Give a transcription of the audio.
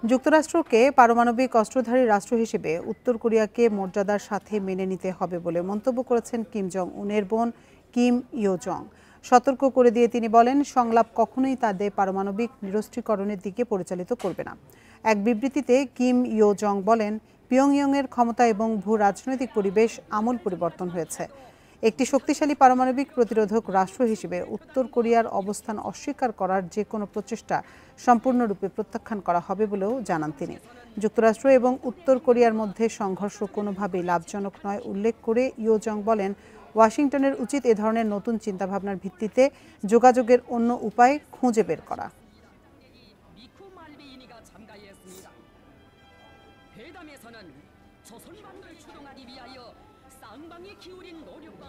যুক্তরাষ্ট্রকে পারমাণবিক অস্ত্রধারী রাষ্ট্র হিসেবে উত্তর কোরিয়াকে মর্যাদার সাথে মেনে নিতে হবে বলে মন্তব্য করেছেন কিম জং উনের বোন কিম ইয়ো জং। সতর্ক করে দিয়ে তিনি বলেন, সংলাপ কখনোই তাদের পারমাণবিক নিরস্ত্রীকরণের দিকে পরিচালিত করবে না। এক বিবৃতিতে কিম ইয়ো জং বলেন, পিয়ংইয়ংয়ের ক্ষমতা এবং ভূ রাজনৈতিক পরিবেশ আমূল পরিবর্তন হয়েছে। একটি শক্তিশালী পারমাণবিক প্রতিরোধক রাষ্ট্র হিসেবে উত্তর কোরিয়ার অবস্থান অস্বীকার করার যে কোনো প্রচেষ্টা সম্পূর্ণরূপে প্রত্যাখ্যান করা হবে বলেও জানান তিনি। যুক্তরাষ্ট্র এবং উত্তর কোরিয়ার মধ্যে সংঘর্ষ কোনোভাবেই লাভজনক নয় উল্লেখ করে ইয়ো জং বলেন, ওয়াশিংটনের উচিত এ ধরনের নতুন চিন্তাভাবনার ভিত্তিতে যোগাযোগের অন্য উপায় খুঁজে বের করা। 쌍방이 기울인 노력과